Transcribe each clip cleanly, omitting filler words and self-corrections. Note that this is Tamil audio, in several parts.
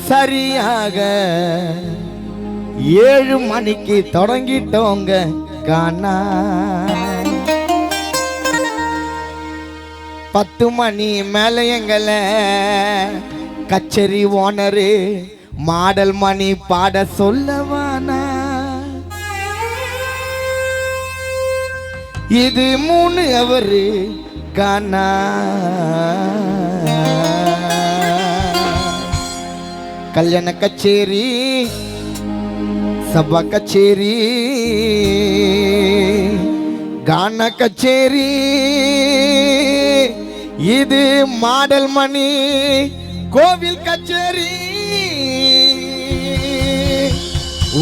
சரியாக 7 மணிக்கு தொடங்கிட்டோங்க காணா. 10 மணி மேல எங்களை கச்சேரி ஓனரு மாடல் மணி பாட சொல்லவானா. இது 3 அவரு காணா. கல்யாண கச்சேரி சபா கச்சேரி கான கச்சேரி இது மாடல் மணி கோவில் கச்சேரி.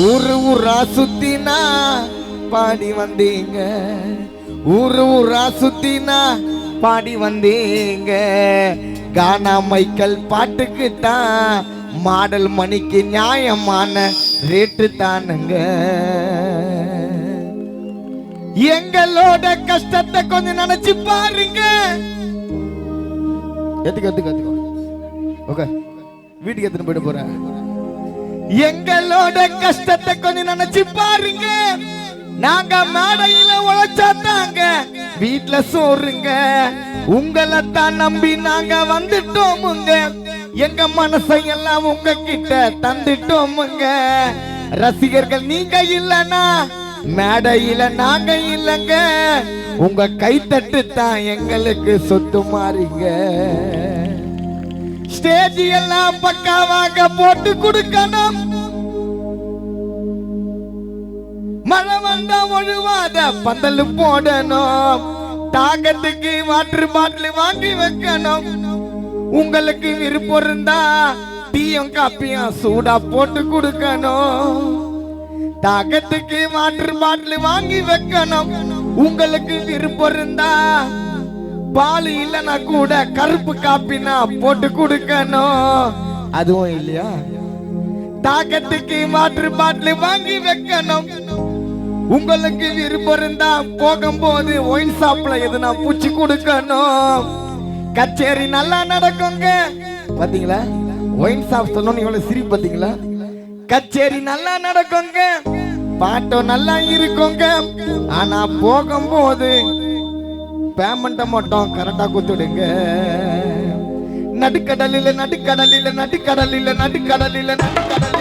ஊரா சுத்தினா பாடி வந்தீங்க, ஊரா சுத்தினா பாடி வந்தீங்க. கானா மைக்கேல் பாட்டுக்கு தான் மாடல் மணிக்கு நியாயமான ரேட்டு தானுங்க. எங்களோட கஷ்டத்தை கொஞ்சம் நினைச்சு பாருங்க. வீட்டுக்கு எத்தனை போயிட்டு போறேன். எங்களோட கஷ்டத்தை கொஞ்சம் நினைச்சு பாருங்க. நாங்க மேடையில உழைச்சாத்தாங்க வீட்டுல சோறுங்க. உங்களை தான் நம்பி நாங்க வந்துட்டோமுங்க. எங்க மனசையெல்லாம் உங்க கிட்ட தந்துட்டோமுங்க. ரசிகர்கள் நீங்க இல்லனா மேடையில நாங்க இல்லங்க. உங்க கைத்தட்டு தான் எங்களுக்கு சொத்து மாறிங்க. ஸ்டேஜ் எல்லாம் பக்காவாக போட்டு கொடுக்கணும். மழை வந்தா ஒழுவாத பந்தல் போடணும். தாகத்துக்கு வாட்டர் பாட்டில் வாங்கி வைக்கணும். உங்களுக்கு விருப்பம் இருந்தா டீயும் காப்பியும் சூடா போட்டு கொடுக்கணும். தாகத்துக்கு வாட்டர் பாட்டில் வாங்கி வைக்கணும். உங்களுக்கு விருப்பம் இருந்தா பால் இல்லைன்னா கூட கருப்பு காப்பினா போட்டு கொடுக்கணும். அதுவும் இல்லையா தாகத்துக்கு வாட்டர் பாட்டில் வாங்கி வைக்கணும். உங்களுக்கு விருப்பம் இருந்தா போகும்போது ஒயின் ஷாப்ல எதுனா பூச்சி கொடுக்கணும். கச்சேரி நல்லா நடக்குங்க. பாத்தீங்களா ஒயின் ஷாப் சொன்னோன்னு இவ்வளவு சிரி. பாத்தீங்களா கச்சேரி நல்லா நடக்குங்க, பாட்டம் நல்லா இருக்குங்க. ஆனா போகும்போது பேமெண்ட மட்டும் கரெக்டா கொடுத்துடுங்க. நடுக்கடலில நடுக்கடலில நடுக்கடலில நடுக்கடலில நடுக்கடலில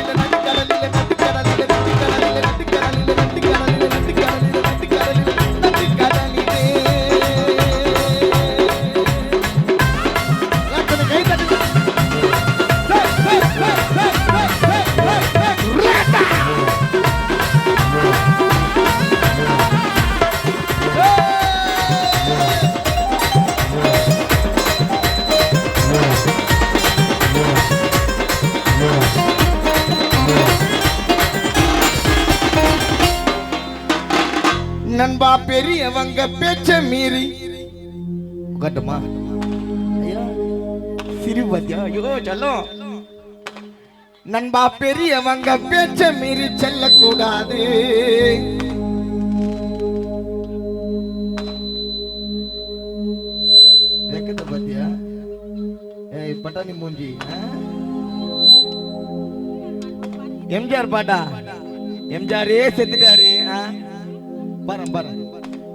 நண்பா பெரியவங்க பேச்ச மீறி கட்டுமா சிறுவதியா ஐயோ சொல்லும். நண்பா பெரியவங்க பேச்ச மீறி செல்லக்கூடாது. பாத்தியா பட்டாணி மூஞ்சி எம்ஜிஆர் பாட்டா. எம்ஜிஆரே செத்துட்டாரு.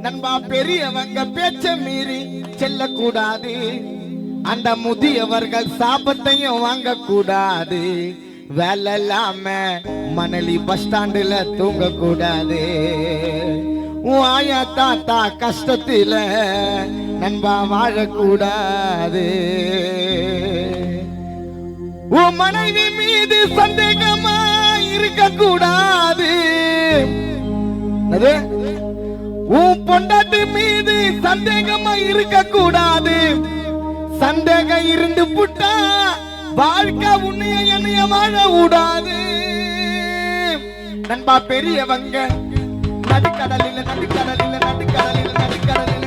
நண்பா பெரியவங்க பேச்ச மீறி செல்லக்கூடாது. அந்த முதியவர்கள் சாபத்தையும் வாங்க கூடாது. வேலை இல்லாம மணலி பஸ் ஸ்டாண்டுல தூங்க கூடாது. ஆயா தாத்தா கஷ்டத்தில நண்பா வாழக்கூடாது. உன் மனைவி மீது சந்தேகமா இருக்க கூடாது. உன் பொண்டாட்டி மீது சந்தேகமா இருக்க கூடாது. சந்தேகம் இருந்து புட்டா வாழ்க்கை உன்னைய என்னைய வாழ கூடாது. நண்பா பெரியவங்க நடுக்கடலில் நடுக்கடலில் நடுக்கடலில் நடுக்கடலில்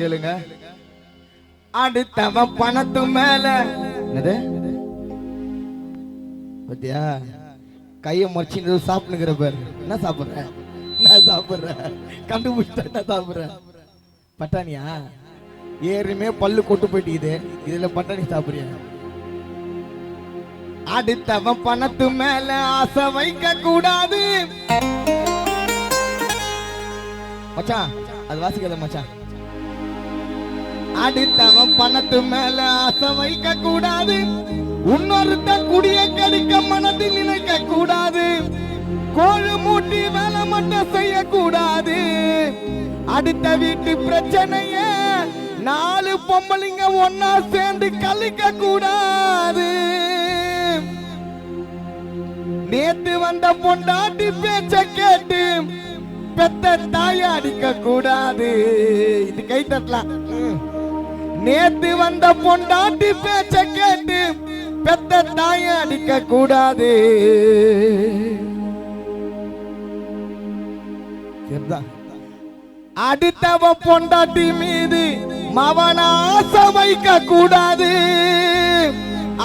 கேளுங்க. அடுத்தவன் பணத்து மேல என்னது பத்தியா கையை மறைச்சு சாப்பிடுங்கிற பேர். என்ன சாப்பிடுற? நான் சாப்பிடுறேன் கண்டுபிடிச்ச என்ன சாப்பிடுறேன்? பட்டாணியா? ஏறுமே பல்லு கொட்டு போயிட்டு இதுல பட்டாணி சாப்பிடுறியா? அடுத்தவன் பணத்து மேல ஆசை வைக்க கூடாது மச்சான். அது வாசிக்காத மச்சான். அடுத்தவன் பணத்து மேல ஆசை வைக்க கூடாது. இன்னொருத்த குடிய கடிக்க மனதில் நினைக்க கூடாது. கோழு மூட்டி வேலை மட்டும் செய்ய கூடாது. அடுத்த வீட்டு பிரச்சனைய 4 பொம்பளைங்க ஒன்னா சேர்ந்து கழிக்க கூடாது. நேத்து வந்த பொண்டாட்டி பேச்ச கேட்டு பெத்த தாய அடிக்க கூடாது. இது கை தட்டலாம். நேத்து வந்த பொண்டாட்டி பேச்ச கேட்டு பெத்த தாய அடிக்க கூடாது. அடுத்தவ பொண்டாட்டி மீது மவன ஆசை வைக்க கூடாது.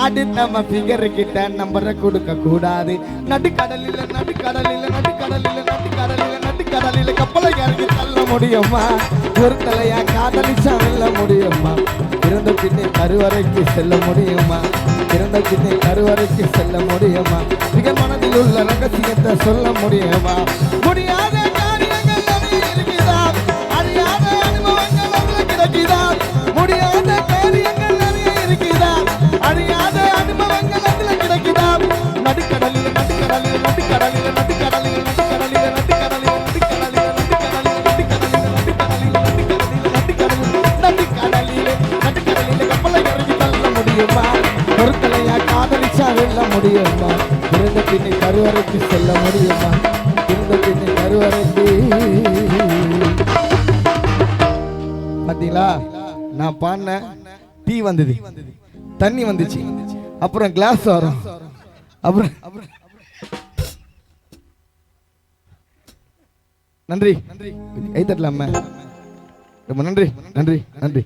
அடுத்தவ பிகர் கிட்ட நம்பரை கொடுக்க கூடாது. நடுக்கடலில நடுக்கடலில நடுக்கடலில நடுக்கடலில நடுக்கடலில கப்பலை இறங்கி தள்ள முடியுமா? ஒரு தலையா காதலிச்சா வெல்ல முடியுமா? பிறந்த பின்னே கருவறைக்கு செல்ல முடியுமா? பிறந்த பின்னே கருவறைக்கு செல்ல முடியுமா? மிக மனதில் உள்ள ரகசியத்தை சொல்ல முடியுமா? முடியாத காரியங்கள் நிறைய இருக்குதா? அறியாத அனுபவங்கள் அதுல கிடைக்குதா? முடியாத காரியங்கள் நிறைய இருக்குதா? அறியாத அனுபவங்கள் அதுல கிடைக்குதா? நடுக்கடலில் நடுக்கடலில் நடுக்கடலில் நடுக்கடலில் நடுக்கடலில் நடுக்கடலில் நடுக்கடலில் நடுக்கடலில் நடுக்கடலில் நடுக்கடலில் கப்பலை இறங்கி தள்ள முடியுமா? ஒரு தலையா காதலிச்சா வெல்ல முடியுமா? பிறந்த பின்னே கருவறைக்கு செல்ல முடியுமா? பிறந்த பின்னே கருவறைக்கு. பாத்தீங்களா? நான் பாடின டீ வந்தது, தண்ணி வந்துச்சு, அப்புறம் கிளாஸ் வரும், அப்புறம் நன்றி கை தட்டலாம. ரொம்ப நன்றி நன்றி நன்றி.